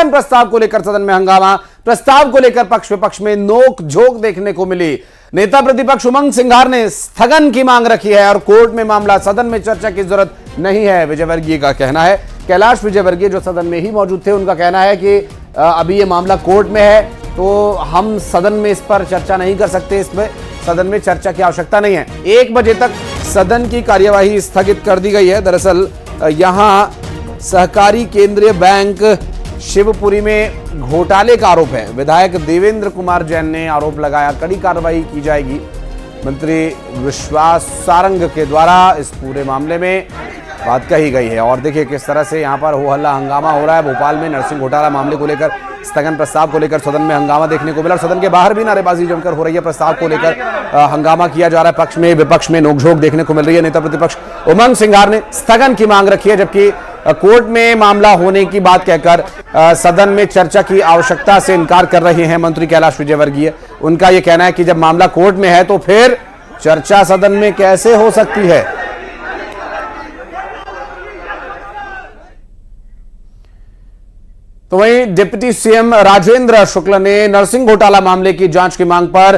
स्थगन प्रस्ताव को लेकर सदन में हंगामा। प्रस्ताव को लेकर पक्ष विपक्ष में नोक झोंक देखने को मिली। नेता प्रतिपक्ष उमंग सिंघार ने स्थगन की मांग रखी है और कोर्ट में मामला, सदन में चर्चा की जरूरत नहीं है, विजयवर्गीय का कहना है। कैलाश विजयवर्गीय जो सदन में ही मौजूद थे, उनका कहना है कि अभी ये मामला कोर्ट में है तो हम सदन में इस पर चर्चा नहीं कर सकते, इसमें सदन में चर्चा की आवश्यकता नहीं है। 1 बजे तक सदन की कार्यवाही स्थगित कर दी गई है। दरअसल यहां सहकारी केंद्रीय बैंक शिवपुरी में घोटाले का आरोप है। विधायक देवेंद्र कुमार जैन ने आरोप लगाया, कड़ी कार्रवाई की जाएगी। मंत्री विश्वास सारंग के द्वारा इस पूरे मामले में बात कही गई है। और देखिए किस तरह से यहां पर हो हल्ला हंगामा हो रहा है। भोपाल में नरसिंह घोटाला मामले को लेकर स्थगन प्रस्ताव को लेकर सदन में हंगामा देखने को मिला। सदन के बाहर भी नारेबाजी जमकर हो रही है। प्रस्ताव को लेकर हंगामा किया जा रहा है। पक्ष में विपक्ष में नोकझोंक देखने को मिल रही है। नेता प्रतिपक्ष उमंग सिंघार ने स्थगन की मांग रखी है, जबकि कोर्ट में मामला होने की बात कहकर सदन में चर्चा की आवश्यकता से इनकार कर रहे हैं मंत्री कैलाश विजयवर्गीय। उनका यह कहना है कि जब मामला कोर्ट में है तो फिर चर्चा सदन में कैसे हो सकती है। तो वहीं डिप्टी सीएम राजेंद्र शुक्ल ने नरसिंह घोटाला मामले की जांच की मांग पर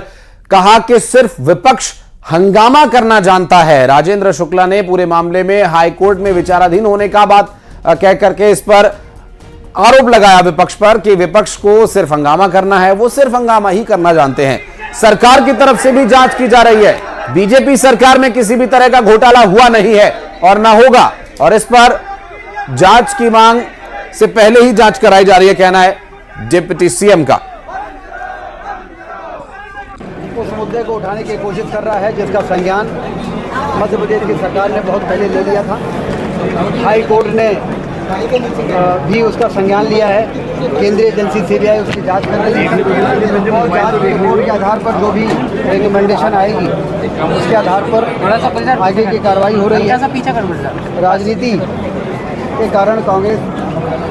कहा कि सिर्फ विपक्ष हंगामा करना जानता है। राजेंद्र शुक्ला ने पूरे मामले में हाईकोर्ट में विचाराधीन होने का बात कह करके इस पर आरोप लगाया विपक्ष पर कि विपक्ष को सिर्फ हंगामा करना है, वो सिर्फ हंगामा ही करना जानते हैं। सरकार की तरफ से भी जांच की जा रही है। बीजेपी सरकार में किसी भी तरह का घोटाला हुआ नहीं है और ना होगा, और इस पर जांच की मांग से पहले ही जांच कराई जा रही है, कहना है डिप्टी सीएम का। उस मुद्दे को उठाने की कोशिश कर रहा है जिसका संज्ञान मध्य प्रदेश की सरकार ने बहुत पहले ले लिया था। हाई कोर्ट ने भी उसका संज्ञान लिया है। केंद्रीय एजेंसी सीबीआई उसकी जांच कर रही है और जांच रिपोर्ट के आधार पर जो भी रिकमेंडेशन आएगी उसके आधार पर आगे की कार्रवाई हो रही है। राजनीति के कारण कांग्रेस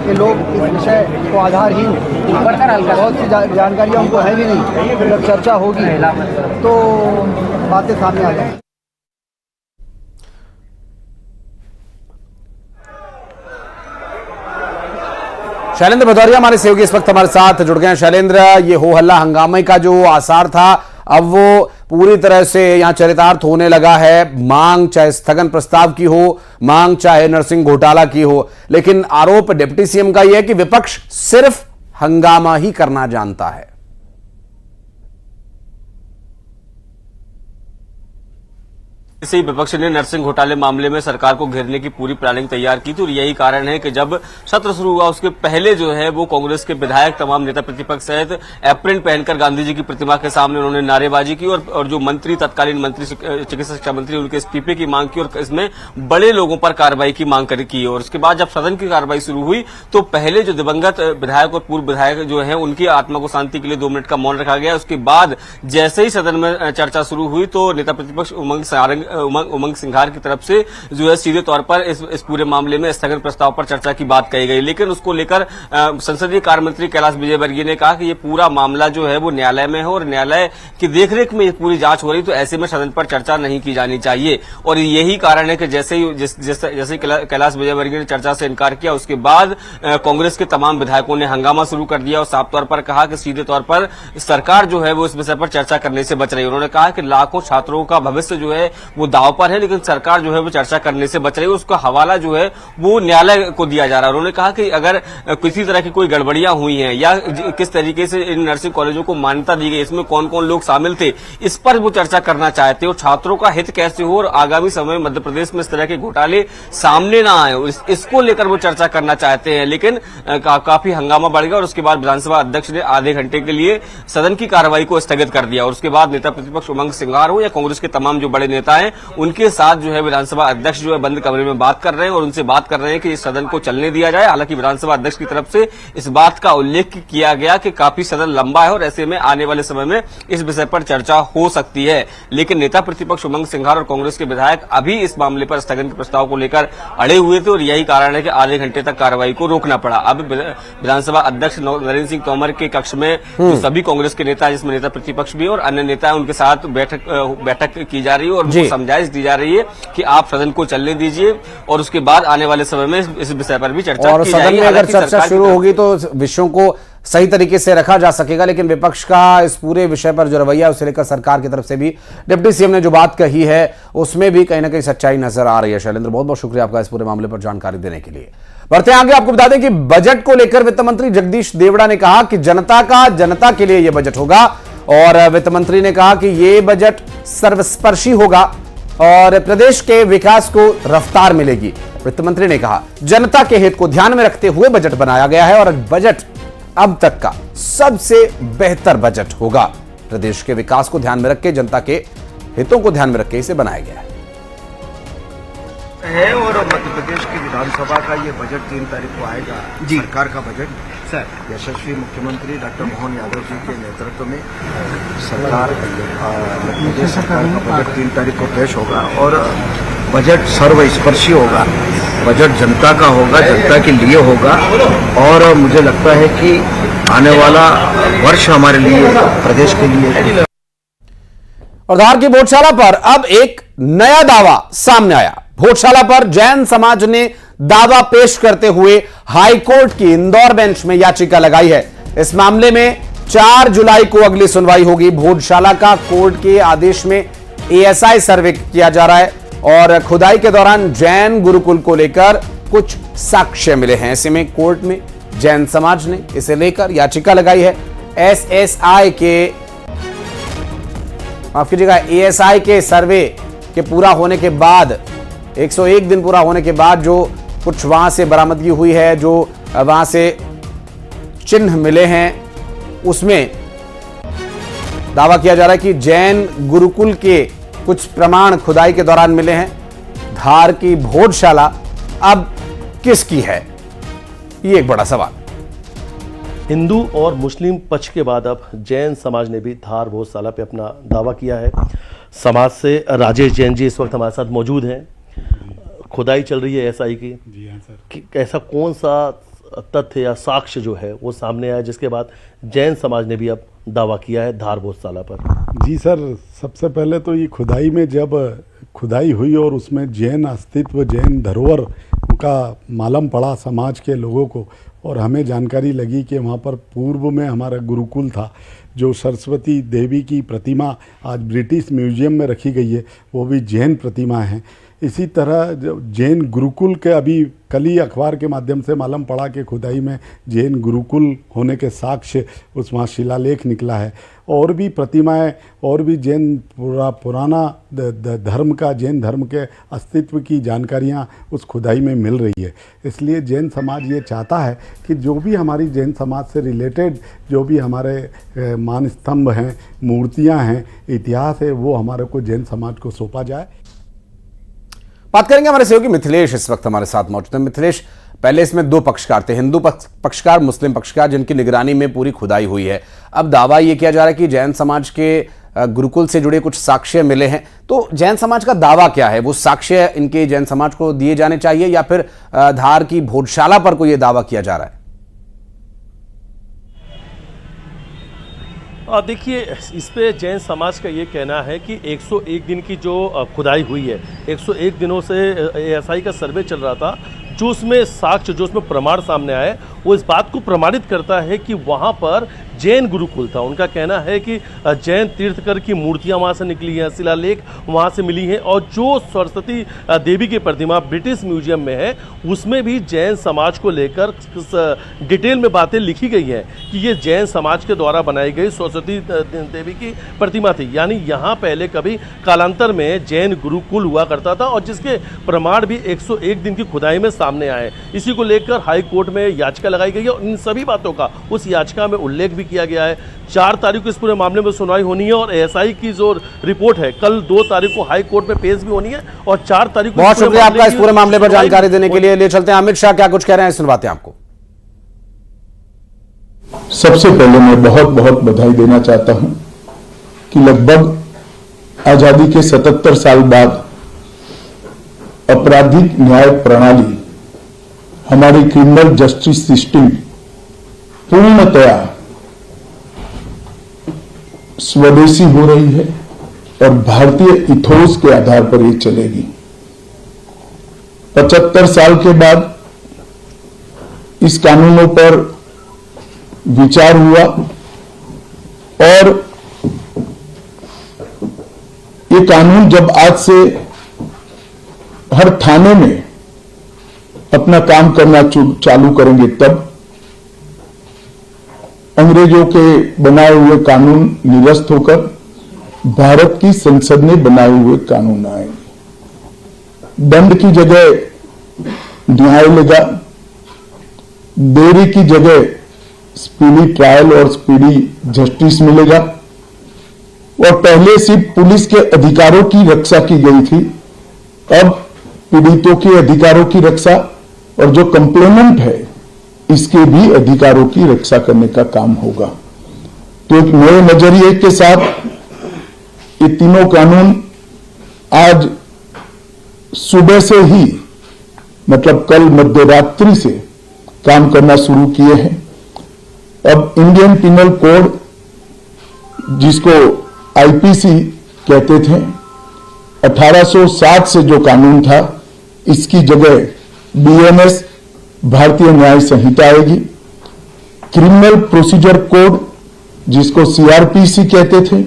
के लोग इस विषय को आधारहीन, बहुत सी जानकारियाँ उनको है भी नहीं। जब चर्चा होगी तो बातें सामने आ जाएंगी। शैलेंद्र भदौरिया हमारे सहयोगी इस वक्त हमारे साथ जुड़ गए हैं। शैलेंद्र, ये हो हल्ला हंगामे का जो आसार था अब वो पूरी तरह से यहां चरितार्थ होने लगा है। मांग चाहे स्थगन प्रस्ताव की हो, मांग चाहे नरसिंह घोटाला की हो, लेकिन आरोप डिप्टी सीएम का यह है कि विपक्ष सिर्फ हंगामा ही करना जानता है। इसी विपक्ष ने नरसिंह घोटाले मामले में सरकार को घेरने की पूरी प्लानिंग तैयार की थी और यही कारण है कि जब सत्र शुरू हुआ उसके पहले जो है वो कांग्रेस के विधायक, तमाम नेता प्रतिपक्ष सहित एप्रिन पहनकर गांधी जी की प्रतिमा के सामने उन्होंने नारेबाजी की और जो मंत्री, तत्कालीन मंत्री, चिकित्सा शिक्षा मंत्री, उनके इस्तीफे की मांग की और इसमें बड़े लोगों पर कार्रवाई की मांग की। और उसके बाद जब सदन की कार्रवाई शुरू हुई तो पहले जो दिवंगत विधायक और पूर्व विधायक जो है उनकी आत्मा को शांति के लिए 2 मिनट का मौन रखा गया। उसके बाद जैसे ही सदन में चर्चा शुरू हुई तो नेता प्रतिपक्ष उमंग सिंघार की तरफ से जो है सीधे तौर पर इस पूरे मामले में स्थगन प्रस्ताव पर चर्चा की बात कही गई। लेकिन उसको लेकर संसदीय कार्य मंत्री कैलाश विजयवर्गीय ने कहा कि ये पूरा मामला जो है वो न्यायालय में है और न्यायालय की देखरेख में ये पूरी जांच हो रही, तो ऐसे में सदन पर चर्चा नहीं की जानी चाहिए। और यही कारण है कि जैसे ही कैलाश विजयवर्गीय ने चर्चा से इनकार किया उसके बाद कांग्रेस के तमाम विधायकों ने हंगामा शुरू कर दिया और साफ तौर पर कहा कि सीधे तौर पर सरकार जो है वो इस विषय पर चर्चा करने से बच रही है। उन्होंने कहा कि लाखों छात्रों का भविष्य जो है वो दांव पर है, लेकिन सरकार जो है वो चर्चा करने से बच रही है। उसका हवाला जो है वो न्यायालय को दिया जा रहा है। उन्होंने कहा कि अगर किसी तरह की कोई गड़बड़ियां हुई हैं या किस तरीके से इन नर्सिंग कॉलेजों को मान्यता दी गई, इसमें कौन कौन लोग शामिल थे, इस पर वो चर्चा करना चाहते हैं और छात्रों का हित कैसे हो और आगामी समय में मध्य प्रदेश में इस तरह के घोटाले सामने ना आए, इसको लेकर वो चर्चा करना चाहते हैं। लेकिन काफी हंगामा बढ़ गया और उसके बाद विधानसभा अध्यक्ष ने आधे घंटे के लिए सदन की कार्रवाई को स्थगित कर दिया। और उसके बाद नेता प्रतिपक्ष उमंग सिंघार हो या कांग्रेस के तमाम जो बड़े नेता हैं उनके साथ जो है विधानसभा अध्यक्ष जो है बंद कमरे में बात कर रहे हैं और उनसे बात कर रहे हैं कि इस सदन को चलने दिया जाए। हालांकि विधानसभा अध्यक्ष की तरफ से इस बात का उल्लेख किया गया कि काफी सदन लंबा है और ऐसे में आने वाले समय में इस विषय पर चर्चा हो सकती है। लेकिन नेता प्रतिपक्ष उमंग सिंघार और कांग्रेस के विधायक अभी इस मामले पर स्थगन के प्रस्ताव को लेकर अड़े हुए थे और यही कारण है कि आधे घंटे तक कार्रवाई को रोकना पड़ा। अब विधानसभा अध्यक्ष नरेंद्र सिंह तोमर के कक्ष में सभी कांग्रेस के नेता, जिसमें नेता प्रतिपक्ष भी और अन्य नेता उनके साथ बैठक की जा रही है और समझाइश दी जा रही है कि आप सदन को चलने दीजिए और उसके बाद आने वाले समय में इस विषय पर भी चर्चा और की सदन जाएगी। में अगर हालांकि चर्चा सरकार शुरू होगी तो विषयों को सही तरीके से रखा जा सकेगा, लेकिन विपक्ष का इस पूरे विषय पर जो रवैया उसे लेकर सरकार की तरफ से भी डिप्टी सीएम ने जो बात कही है उसमें भी कहीं ना कहीं सच्चाई नजर आ रही है। शैलेंद्र, बहुत बहुत शुक्रिया आपका इस पूरे मामले पर जानकारी देने के लिए। बढ़ते आगे, आपको बता दें कि बजट को लेकर वित्त मंत्री जगदीश देवड़ा ने कहा कि जनता के लिए यह बजट होगा और वित्त मंत्री ने कहा कि यह बजट सर्वस्पर्शी होगा और प्रदेश के विकास को रफ्तार मिलेगी। वित्त मंत्री ने कहा जनता के हित को ध्यान में रखते हुए बजट बनाया गया है और बजट अब तक का सबसे बेहतर बजट होगा। प्रदेश के विकास को ध्यान में रख के, जनता के हितों को ध्यान में रख के इसे बनाया गया है और मध्य प्रदेश की विधानसभा का ये बजट 3 तारीख को आएगा। सरकार का बजट सर यशस्वी मुख्यमंत्री डॉक्टर मोहन यादव जी के नेतृत्व में सरकार मध्य प्रदेश सरकार का बजट 3 तारीख को पेश होगा और बजट सर्वस्पर्शी होगा। बजट जनता का होगा, जनता के लिए होगा और मुझे लगता है कि आने वाला वर्ष हमारे लिए, प्रदेश के लिए। और धार की भोजशाला पर अब एक नया दावा सामने आया। भोजशाला पर जैन समाज ने दावा पेश करते हुए हाईकोर्ट की इंदौर बेंच में याचिका लगाई है। इस मामले में 4 जुलाई को अगली सुनवाई होगी। भोजशाला का कोर्ट के आदेश में एएसआई सर्वे किया जा रहा है और खुदाई के दौरान जैन गुरुकुल को लेकर कुछ साक्ष्य मिले हैं। ऐसे में कोर्ट में जैन समाज ने इसे लेकर याचिका लगाई है। एएसआई के सर्वे के पूरा होने के बाद 101 दिन पूरा होने के बाद जो कुछ वहां से बरामदगी हुई है, जो वहां से चिन्ह मिले हैं, उसमें दावा किया जा रहा है कि जैन गुरुकुल के कुछ प्रमाण खुदाई के दौरान मिले हैं। धार की भोजशाला अब किसकी है, ये एक बड़ा सवाल। हिंदू और मुस्लिम पक्ष के बाद अब जैन समाज ने भी धार भोजशाला पे अपना दावा किया है। समाज से राजेश जैन जी इस वक्त हमारे साथ मौजूद हैं। खुदाई चल रही है एएसआई की। जी हाँ सर। कि ऐसा कौन सा तथ्य या साक्ष्य जो है वो सामने आया जिसके बाद जैन समाज ने भी अब दावा किया है धार भोजशाला पर? जी सर, सबसे पहले तो ये खुदाई में जब खुदाई हुई और उसमें जैन अस्तित्व, जैन धरोहर का मालूम पड़ा समाज के लोगों को और हमें जानकारी लगी कि वहाँ पर पूर्व में हमारा गुरुकुल था, जो सरस्वती देवी की प्रतिमा आज ब्रिटिश म्यूजियम में रखी गई है, वो भी जैन प्रतिमा है। इसी तरह जैन गुरुकुल के अभी कल ही अखबार के माध्यम से मालूम पड़ा कि खुदाई में जैन गुरुकुल होने के साक्ष्य उस वहाँ शिलालेख निकला है और भी प्रतिमाएं और भी जैन पुराना धर्म का, जैन धर्म के अस्तित्व की जानकारियाँ उस खुदाई में मिल रही है। इसलिए जैन समाज ये चाहता है कि जो भी हमारी जैन समाज से रिलेटेड जो भी हमारे मान स्तंभ हैं, मूर्तियाँ हैं, इतिहास है, वो हमारे को जैन समाज को सौंपा जाए। बात करेंगे हमारे सहयोगी मिथिलेश इस वक्त हमारे साथ मौजूद है। मिथिलेश, पहले इसमें 2 पक्षकार थे, हिंदू पक्षकार, मुस्लिम पक्षकार, जिनकी निगरानी में पूरी खुदाई हुई है। अब दावा यह किया जा रहा है कि जैन समाज के गुरुकुल से जुड़े कुछ साक्ष्य मिले हैं। तो जैन समाज का दावा क्या है? वो साक्ष्य इनके जैन समाज को दिए जाने चाहिए या फिर धार की भोजशाला पर कोई यह दावा किया जा रहा है? देखिए, इस पे जैन समाज का ये कहना है कि 101 दिन की जो खुदाई हुई है, 101 दिनों से एएसआई का सर्वे चल रहा था, जो उसमें साक्ष्य, जो उसमें प्रमाण सामने आए, वो इस बात को प्रमाणित करता है कि वहाँ पर जैन गुरुकुल था। उनका कहना है कि जैन तीर्थकर की मूर्तियाँ वहाँ से निकली हैं, शिलालेख वहाँ से मिली हैं और जो सरस्वती देवी की प्रतिमा ब्रिटिश म्यूजियम में है, उसमें भी जैन समाज को लेकर डिटेल में बातें लिखी गई हैं कि ये जैन समाज के द्वारा बनाई गई सरस्वती देवी की प्रतिमा थी। यानी यहाँ पहले कभी कालांतर में जैन गुरुकुल हुआ करता था और जिसके प्रमाण भी 101 दिन की खुदाई में सामने आए। इसी को लेकर हाई कोर्ट में याचिका लगाई गई है और इन सभी बातों का उस याचिका में उल्लेख भी किया गया है। 4 तारीख को इस पूरे मामले में सुनवाई होनी है और एएसआई की जो रिपोर्ट है कल 2 तारीख को हाई कोर्ट में पेश भी होनी है और 4 तारीख को। बहुत शुक्रिया आपका इस पूरे मामले पर जानकारी देने के लिए। ले चलते हैं अमित शाह क्या कुछ कह रहे हैं, सुनवाते हैं आपको। सबसे पहले मैं बहुत बहुत बधाई देना चाहता हूं कि लगभग आजादी के 77 साल बाद आपराधिक न्याय प्रणाली, हमारी क्रिमिनल जस्टिस सिस्टम पूर्णतया स्वदेशी हो रही है और भारतीय इथोस के आधार पर ये चलेगी। 75 साल के बाद इस कानूनों पर विचार हुआ और ये कानून जब आज से हर थाने में अपना काम करना चालू करेंगे, तब अंग्रेजों के बनाए हुए कानून निरस्त होकर भारत की संसद ने बनाए हुए कानून आएंगे। दंड की जगह न्याय लेगा, देरी की जगह स्पीडी ट्रायल और स्पीडी जस्टिस मिलेगा। और पहले सिर्फ पुलिस के अधिकारों की रक्षा की गई थी, अब पीड़ितों के अधिकारों की रक्षा और जो कंप्लेनेंट है इसके भी अधिकारों की रक्षा करने का काम होगा। तो एक नए नजरिए के साथ ये तीनों कानून आज सुबह से ही, मतलब कल मध्य रात्रि से काम करना शुरू किए हैं। अब इंडियन पिनल कोड, जिसको आईपीसी कहते थे, 1860 से जो कानून था, इसकी जगह बीएनएस भारतीय न्याय संहिता आएगी। क्रिमिनल प्रोसीजर कोड, जिसको सीआरपीसी कहते थे,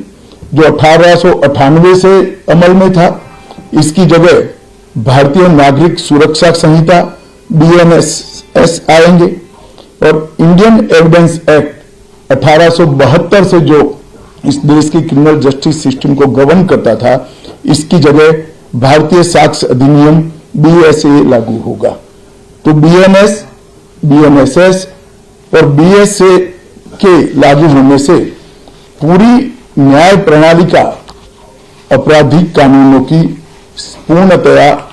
जो 1898 से अमल में था, इसकी जगह भारतीय नागरिक सुरक्षा संहिता बीएनएस आएंगे। और इंडियन एविडेंस एक्ट 1872 से जो इस देश की क्रिमिनल जस्टिस सिस्टम को गवर्न करता था, इसकी जगह भारतीय साक्ष्य अधिनियम बीएसए लागू होगा। तो बीएनएस, बीएनएसएस और बीएसए के लागू होने से पूरी न्याय प्रणाली का आपराधिक कानूनों की पूर्णतया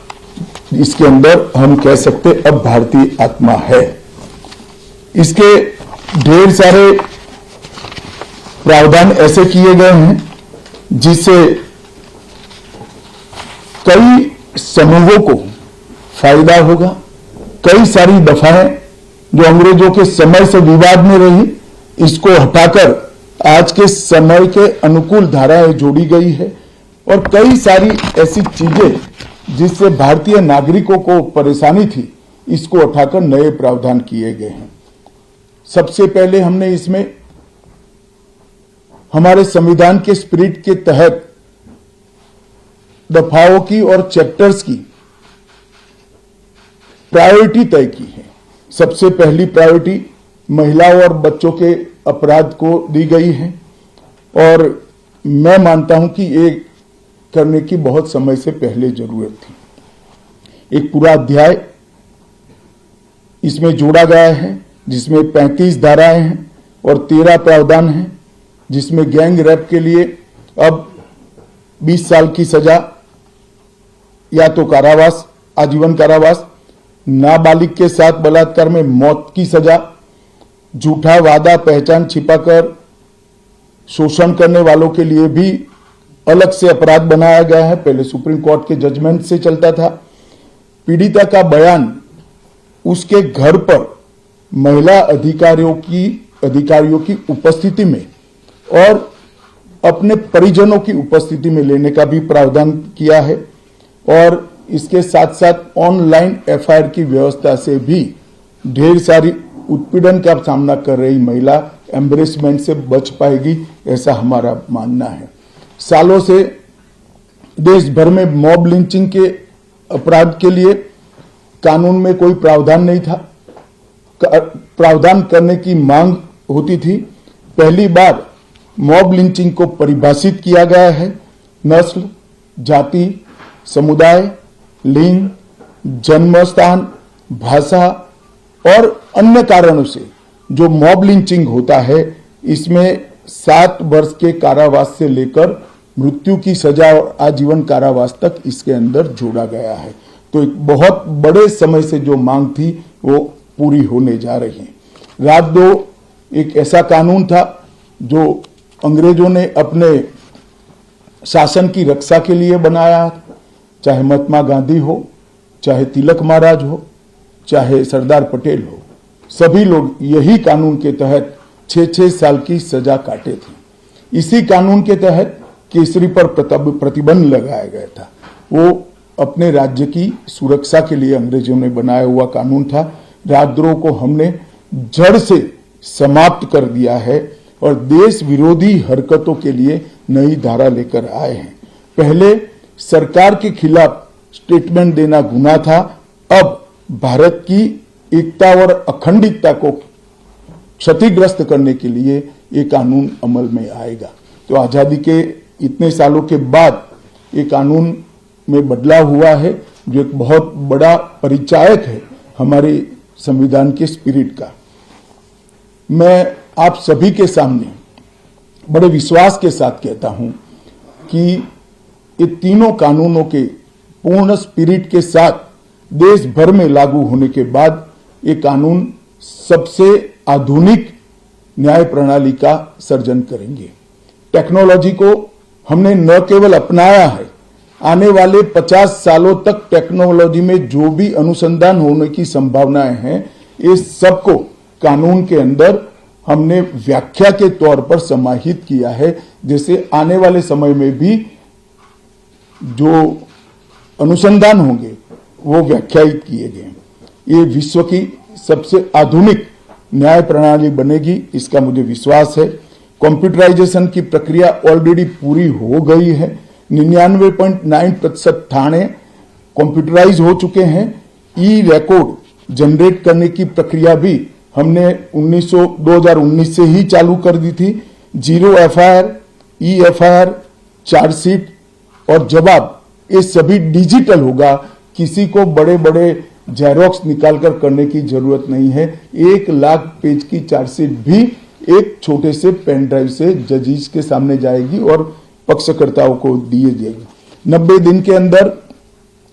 इसके अंदर हम कह सकते अब भारतीय आत्मा है। इसके ढेर सारे प्रावधान ऐसे किए गए हैं जिससे कई समूहों को फायदा होगा। कई सारी दफाएं जो अंग्रेजों के समय से विवाद में रही, इसको हटाकर आज के समय के अनुकूल धाराएं जोड़ी गई है। और कई सारी ऐसी चीजें जिससे भारतीय नागरिकों को परेशानी थी, इसको हटाकर नए प्रावधान किए गए हैं। सबसे पहले हमने इसमें हमारे संविधान के स्पिरिट के तहत दफाओं की और चैप्टर्स की प्रायोरिटी तय की है। सबसे पहली प्रायोरिटी महिलाओं और बच्चों के अपराध को दी गई है और मैं मानता हूं कि ये करने की बहुत समय से पहले जरूरत थी। एक पूरा अध्याय इसमें जोड़ा गया है जिसमें 35 धाराएं हैं और 13 प्रावधान हैं, जिसमें गैंग रेप के लिए अब 20 साल की सजा या तो कारावास, आजीवन कारावास, नाबालिग के साथ बलात्कार में मौत की सजा, झूठा वादा पहचान छिपाकर शोषण करने वालों के लिए भी अलग से अपराध बनाया गया है। पहले सुप्रीम कोर्ट के जजमेंट से चलता था। पीड़िता का बयान उसके घर पर महिला अधिकारियों की उपस्थिति में और अपने परिजनों की उपस्थिति में लेने का भी प्रावधान किया है। और इसके साथ साथ ऑनलाइन एफआईआर की व्यवस्था से भी ढेर सारी उत्पीड़न का सामना कर रही महिला एम्बरेसमेंट से बच पाएगी, ऐसा हमारा मानना है। सालों से देश भर में मॉब लिंचिंग के अपराध के लिए कानून में कोई प्रावधान नहीं था। प्रावधान करने की मांग होती थी। पहली बार मॉब लिंचिंग को परिभाषित किया गया है। नस्ल, जाति, समुदाय, लिंग, जन्म स्थान, भाषा और अन्य कारणों से जो मॉब लिंचिंग होता है, इसमें 7 वर्ष के कारावास से लेकर मृत्यु की सजा और आजीवन कारावास तक इसके अंदर जोड़ा गया है। तो एक बहुत बड़े समय से जो मांग थी वो पूरी होने जा रही है। राजद्रोह एक ऐसा कानून था जो अंग्रेजों ने अपने शासन की रक्षा के लिए बनाया, चाहे महात्मा गांधी हो, चाहे तिलक महाराज हो, चाहे सरदार पटेल हो, सभी लोग यही कानून के तहत 6-6 साल की सजा काटे थे। इसी कानून के तहत केसरी पर प्रतिबंध लगाया गया था, वो अपने राज्य की सुरक्षा के लिए अंग्रेजों ने बनाया हुआ कानून था। राजद्रोह को हमने जड़ से समाप्त कर दिया है और देश विरोधी हरकतों के लिए नई धारा लेकर आए हैं। पहले सरकार के खिलाफ स्टेटमेंट देना गुनाह था, अब भारत की एकता और अखंडता को क्षतिग्रस्त करने के लिए ये कानून अमल में आएगा। तो आजादी के इतने सालों के बाद ये कानून में बदलाव हुआ है, जो एक बहुत बड़ा परिचायक है हमारे संविधान के स्पिरिट का। मैं आप सभी के सामने बड़े विश्वास के साथ कहता हूं कि ये तीनों कानूनों के पूर्ण स्पिरिट के साथ देश भर में लागू होने के बाद ये कानून सबसे आधुनिक न्याय प्रणाली का सर्जन करेंगे। टेक्नोलॉजी को हमने न केवल अपनाया है, आने वाले 50 सालों तक टेक्नोलॉजी में जो भी अनुसंधान होने की संभावनाएं हैं, ये सबको कानून के अंदर हमने व्याख्या के तौर पर समाहित किया है, जैसे आने वाले समय में भी जो अनुसंधान होंगे वो व्याख्यायित किए गए। ये विश्व की सबसे आधुनिक न्याय प्रणाली बनेगी, इसका मुझे विश्वास है। कंप्यूटराइजेशन की प्रक्रिया ऑलरेडी पूरी हो गई है। 99.9% थाने कंप्यूटराइज हो चुके हैं। ई रिकॉर्ड जनरेट करने की प्रक्रिया भी हमने 2019 से ही चालू कर दी थी। 0 FIR, ई FIR, चार्जशीट और जवाब, ये सभी डिजिटल होगा। किसी को बड़े बड़े जेरोक्स निकालकर करने की जरूरत नहीं है। 1 लाख पेज की चार्जशीट भी एक छोटे से पेन ड्राइव से जजेस के सामने जाएगी और पक्षकर्ताओं को दिए जाएगी। 90 दिन के अंदर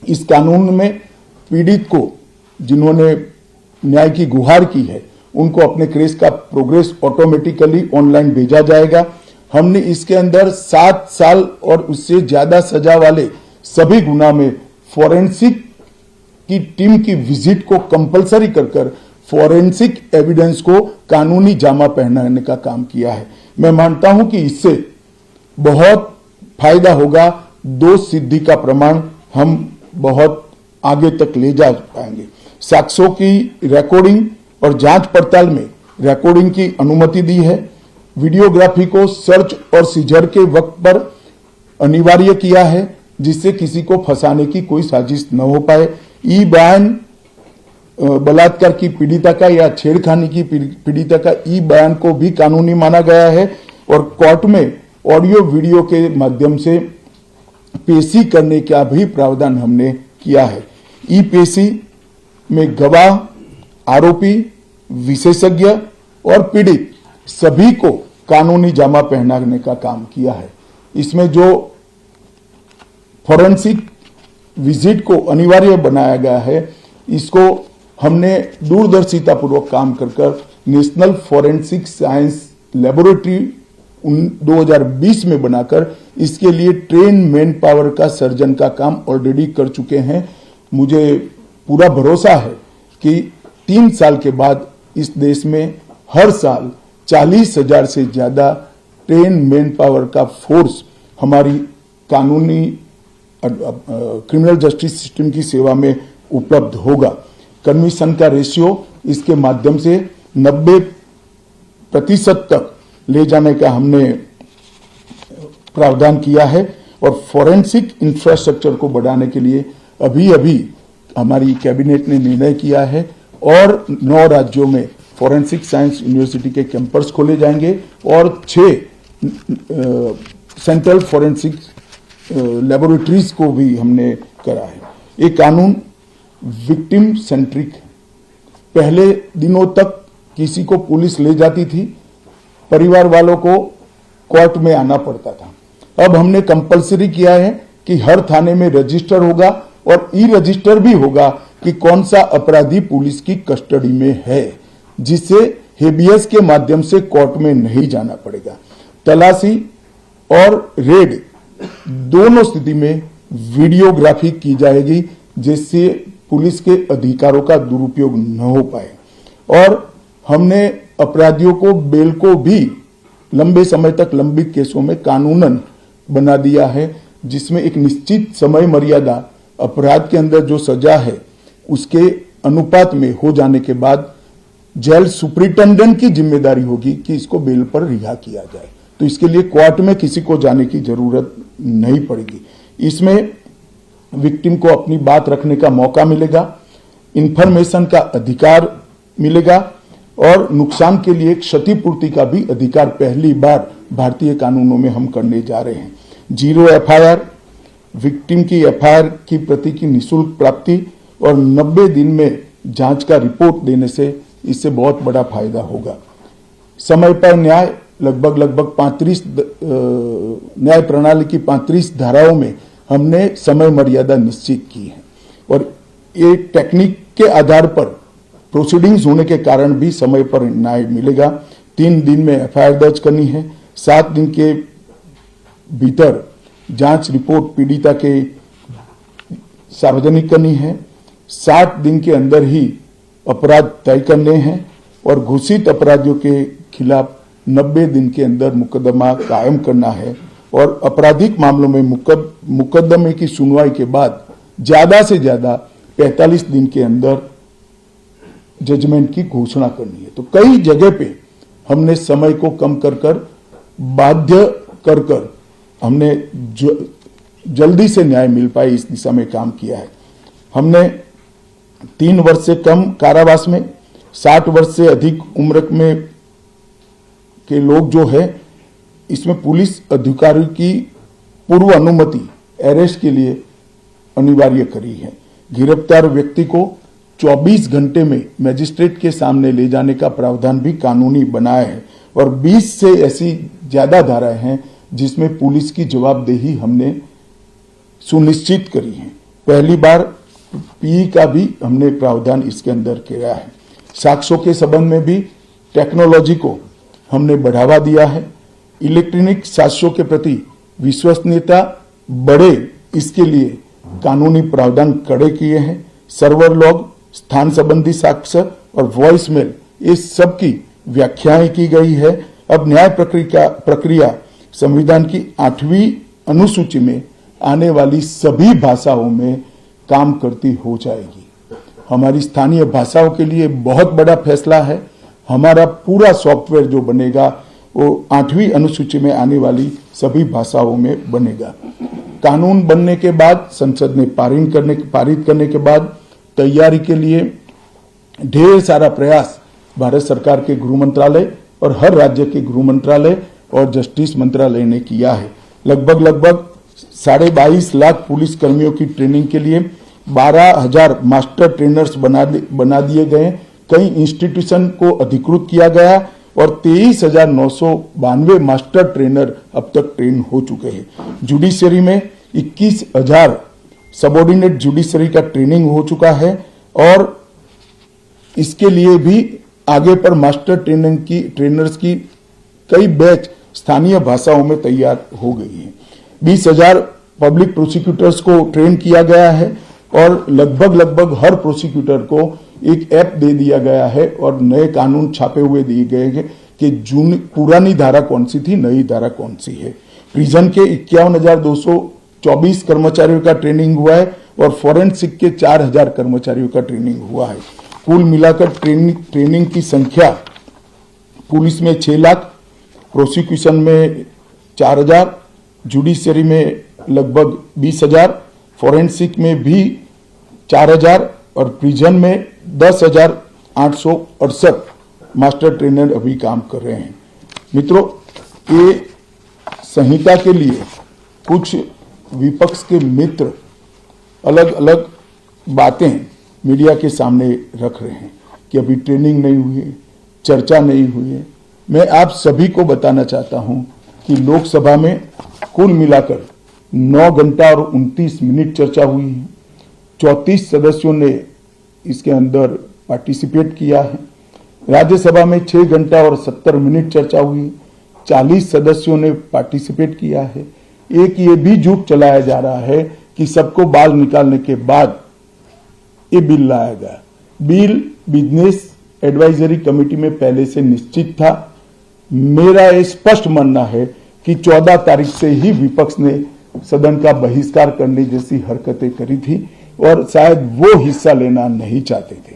इस कानून में पीड़ित को, जिन्होंने न्याय की गुहार की है, उनको अपने केस का प्रोग्रेस ऑटोमेटिकली ऑनलाइन भेजा जाएगा। हमने इसके अंदर 7 साल और उससे ज्यादा सजा वाले सभी गुना में फॉरेंसिक की टीम की विजिट को कंपलसरी कर फॉरेंसिक एविडेंस को कानूनी जामा पहनाने का काम किया है। मैं मानता हूं कि इससे बहुत फायदा होगा। दोष सिद्धि का प्रमाण हम बहुत आगे तक ले जा पाएंगे। साक्ष्यों की रिकॉर्डिंग और जांच पड़ताल में रिकॉर्डिंग की अनुमति दी है। वीडियोग्राफी को सर्च और सीजर के वक्त पर अनिवार्य किया है, जिससे किसी को फंसाने की कोई साजिश न हो पाए। ई बयान बलात्कार की पीड़िता का या छेड़खानी की पीड़िता का ई बयान को भी कानूनी माना गया है और कोर्ट में ऑडियो वीडियो के माध्यम से पेशी करने का भी प्रावधान हमने किया है। ई पेशी में गवाह, आरोपी, विशेषज्ञ और पीड़ित सभी को कानूनी जामा पहनाने का काम किया है। इसमें जो फॉरेंसिक विजिट को अनिवार्य बनाया गया है, इसको हमने दूरदर्शिता पूर्वक काम कर नेशनल फॉरेंसिक साइंस लेबोरेटरी 2020 में बनाकर इसके लिए ट्रेन मैन पावर का सर्जन का काम ऑलरेडी कर चुके हैं। मुझे पूरा भरोसा है कि 3 साल के बाद इस देश में हर साल 40,000 से ज्यादा ट्रेन मैन पावर का फोर्स हमारी कानूनी क्रिमिनल जस्टिस सिस्टम की सेवा में उपलब्ध होगा। कमीशन का रेशियो इसके माध्यम से 90% तक ले जाने का हमने प्रावधान किया है और फॉरेंसिक इंफ्रास्ट्रक्चर को बढ़ाने के लिए अभी हमारी कैबिनेट ने निर्णय किया है और 9 राज्यों में फॉरेंसिक साइंस यूनिवर्सिटी के कैंपस खोले जाएंगे और 6 सेंट्रल फॉरेंसिक लेबोरेटरीज को भी हमने करा है। ये कानून विक्टिम सेंट्रिक है। पहले दिनों तक किसी को पुलिस ले जाती थी, परिवार वालों को कोर्ट में आना पड़ता था। अब हमने कंपलसरी किया है कि हर थाने में रजिस्टर होगा और ई रजिस्टर भी होगा कि कौन सा अपराधी पुलिस की कस्टडी में है, जिससे हेबियस के माध्यम से कोर्ट में नहीं जाना पड़ेगा। तलाशी और रेड दोनों स्थिति में वीडियोग्राफी की जाएगी, जिससे पुलिस के अधिकारों का दुरुपयोग न हो पाए। और हमने अपराधियों को बेल को भी लंबे समय तक लंबित केसों में कानूनन बना दिया है, जिसमें एक निश्चित समय मर्यादा अपराध के अंदर जो सजा है उसके अनुपात में हो जाने के बाद जेल सुपरिटेंडेंट की जिम्मेदारी होगी कि इसको बेल पर रिहा किया जाए। तो इसके लिए कोर्ट में किसी को जाने की जरूरत नहीं पड़ेगी। इसमें विक्टिम को अपनी बात रखने का मौका मिलेगा, इंफॉर्मेशन का अधिकार मिलेगा और नुकसान के लिए क्षतिपूर्ति का भी अधिकार पहली बार भारतीय कानूनों में हम करने जा रहे हैं। 0 FIR, विक्टिम की FIR की प्रति की निःशुल्क प्राप्ति और 90 दिन में जांच का रिपोर्ट देने से इससे बहुत बड़ा फायदा होगा। समय पर न्याय, लगभग 35 न्याय प्रणाली की 35 धाराओं में हमने समय मर्यादा निश्चित की है और ये टेक्निक के आधार पर प्रोसीडिंग्स होने के कारण भी समय पर न्याय मिलेगा। 3 दिन में FIR दर्ज करनी है, 7 दिन के भीतर जांच रिपोर्ट पीड़िता के सार्वजनिक करनी है, 60 दिन के अंदर ही अपराध तय करने हैं और घोषित अपराधियों के खिलाफ 90 दिन के अंदर मुकदमा कायम करना है और आपराधिक मामलों में मुकदमे की सुनवाई के बाद ज्यादा से ज्यादा 45 दिन के अंदर जजमेंट की घोषणा करनी है। तो कई जगह पे हमने समय को कम कर बाध्य कर हमने जल्दी से न्याय मिल पाए इस दिशा में काम किया है। हमने 3 वर्ष से कम कारावास में, 60 वर्ष से अधिक उम्र में के लोग जो है, इसमें पुलिस अधिकारी की पूर्व अनुमति अरेस्ट के लिए अनिवार्य करी है। गिरफ्तार व्यक्ति को 24 घंटे में मजिस्ट्रेट के सामने ले जाने का प्रावधान भी कानूनी बनाया है और 20 से ऐसी ज्यादा धाराएं हैं जिसमें पुलिस की जवाबदेही हमने सुनिश्चित करी है। पहली बार पीई का भी हमने प्रावधान इसके अंदर किया है। साक्ष्यों के संबंध में भी टेक्नोलॉजी को हमने बढ़ावा दिया है। इलेक्ट्रॉनिक साक्ष्यों के प्रति विश्वसनीयता बढ़े, इसके लिए कानूनी प्रावधान कड़े किए हैं। सर्वर लॉग, स्थान संबंधी साक्ष्य और वॉइस मेल, इस सब की व्याख्याएं की गई है। अब न्याय प्रक्रिया संविधान की 8वीं अनुसूची में आने वाली सभी भाषाओं में काम करती हो जाएगी। हमारी स्थानीय भाषाओं के लिए बहुत बड़ा फैसला है। हमारा पूरा सॉफ्टवेयर जो बनेगा वो 8वीं अनुसूची में आने वाली सभी भाषाओं में बनेगा। कानून बनने के बाद, संसद ने पारित करने के बाद तैयारी के लिए ढेर सारा प्रयास भारत सरकार के गृह मंत्रालय और हर राज्य के गृह मंत्रालय और जस्टिस मंत्रालय ने किया है। लगभग 22.5 लाख पुलिस कर्मियों की ट्रेनिंग के लिए 12,000 मास्टर ट्रेनर्स बना दिए गए। कई इंस्टीट्यूशन को अधिकृत किया गया और 23,992 मास्टर ट्रेनर अब तक ट्रेन हो चुके हैं। जुडिशरी में 21,000 सबऑर्डिनेट जुडिशरी का ट्रेनिंग हो चुका है और इसके लिए भी आगे पर मास्टर ट्रेनर्स की कई बैच स्थानीय भाषाओं में तैयार हो गई है। 20,000 पब्लिक प्रोसिक्यूटर्स को ट्रेन किया गया है और लगभग हर प्रोसिक्यूटर को एक ऐप दे दिया गया है और नए कानून छापे हुए दिए गए हैं कि पुरानी धारा कौन सी थी, नई धारा कौन सी है। प्रिजन के 51,224 कर्मचारियों का ट्रेनिंग हुआ है और फॉरेंसिक के 4,000 कर्मचारियों का ट्रेनिंग हुआ है। कुल मिलाकर ट्रेनिंग की संख्या पुलिस में 6 लाख, प्रोसिक्यूशन में 4,000, जुडिशरी में लगभग 20,000, फॉरेंसिक में भी 4,000 और प्रिजन में 10,868 मास्टर ट्रेनर अभी काम कर रहे हैं। मित्रों, ये संहिता के लिए कुछ विपक्ष के मित्र अलग अलग बातें मीडिया के सामने रख रहे हैं कि अभी ट्रेनिंग नहीं हुई है, चर्चा नहीं हुई है। मैं आप सभी को बताना चाहता हूं कि लोकसभा में कुल मिलाकर 9 घंटा और 29 मिनट चर्चा हुई है। 34 सदस्यों ने इसके अंदर पार्टिसिपेट किया है। राज्यसभा में 6 घंटा और 70 मिनट चर्चा हुई, 40 सदस्यों ने पार्टिसिपेट किया है। एक ये भी झूठ चलाया जा रहा है कि सबको बाल निकालने के बाद ये बिल लाया गया। बिल बिजनेस एडवाइजरी कमेटी में पहले से निश्चित था। मेरा ये स्पष्ट मानना है कि 14 तारीख से ही विपक्ष ने सदन का बहिष्कार करने जैसी हरकतें करी थी और शायद वो हिस्सा लेना नहीं चाहते थे।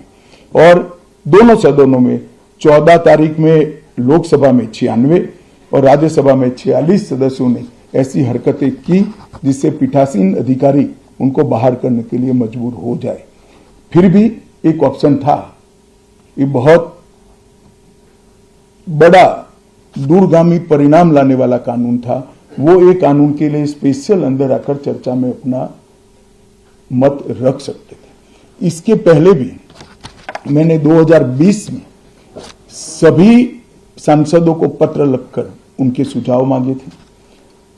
और दोनों सदनों में 14 तारीख में लोकसभा में 96 और राज्यसभा में 46 सदस्यों ने ऐसी हरकतें की जिससे पीठासीन अधिकारी उनको बाहर करने के लिए मजबूर हो जाए। फिर भी एक ऑप्शन था, ये बहुत बड़ा दूरगामी परिणाम लाने वाला कानून था, वो एक कानून के लिए स्पेशल अंदर आकर चर्चा में अपना मत रख सकते थे। इसके पहले भी मैंने 2020 में सभी सांसदों को पत्र लिखकर उनके सुझाव मांगे थे,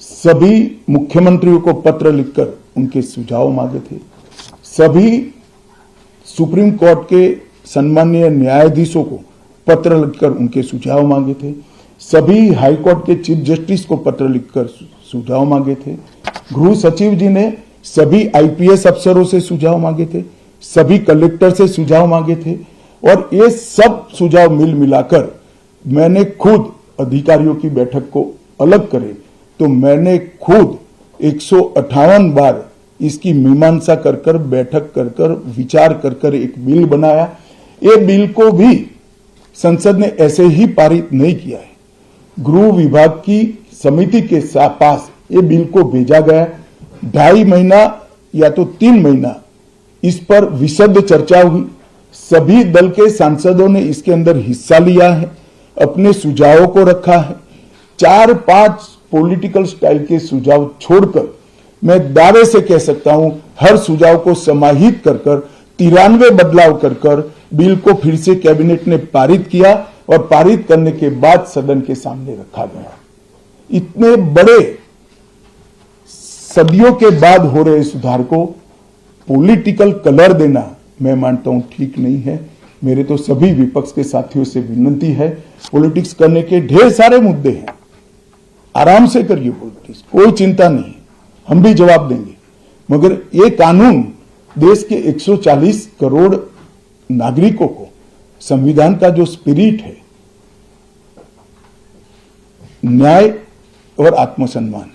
सभी मुख्यमंत्रियों को पत्र लिखकर उनके सुझाव मांगे थे, सभी सुप्रीम कोर्ट के सम्मानीय न्यायाधीशों को पत्र लिखकर उनके सुझाव मांगे थे, सभी हाई कोर्ट के चीफ जस्टिस को पत्र लिखकर सुझाव मांगे थे, गृह सचिव जी ने सभी आईपीएस अफसरों से सुझाव मांगे थे, सभी कलेक्टर से सुझाव मांगे थे और ये सब सुझाव मिल मिलाकर मैंने खुद अधिकारियों की बैठक को अलग करे तो मैंने खुद 158 बार इसकी मीमांसा कर बैठक कर विचार कर एक बिल बनाया। ये बिल को भी संसद ने ऐसे ही पारित नहीं किया है, गृह विभाग की समिति के पास ये बिल को भेजा गया। 2.5 महीना या तो 3 महीना इस पर विशद चर्चा हुई, सभी दल के सांसदों ने इसके अंदर हिस्सा लिया है, अपने सुझावों को रखा है। 4-5 पॉलिटिकल स्टाइल के सुझाव छोड़कर मैं दावे से कह सकता हूं हर सुझाव को समाहित कर 93 बदलाव कर बिल को फिर से कैबिनेट ने पारित किया और पारित करने के बाद सदन के सामने रखा गया। इतने बड़े सदियों के बाद हो रहे सुधार को पॉलिटिकल कलर देना मैं मानता हूं ठीक नहीं है। मेरे तो सभी विपक्ष के साथियों से विनती है, पॉलिटिक्स करने के ढेर सारे मुद्दे हैं, आराम से करिए पॉलिटिक्स, कोई चिंता नहीं, हम भी जवाब देंगे। मगर ये कानून देश के 140 करोड़ नागरिकों को संविधान का जो स्पिरिट है, न्याय और आत्मसम्मान,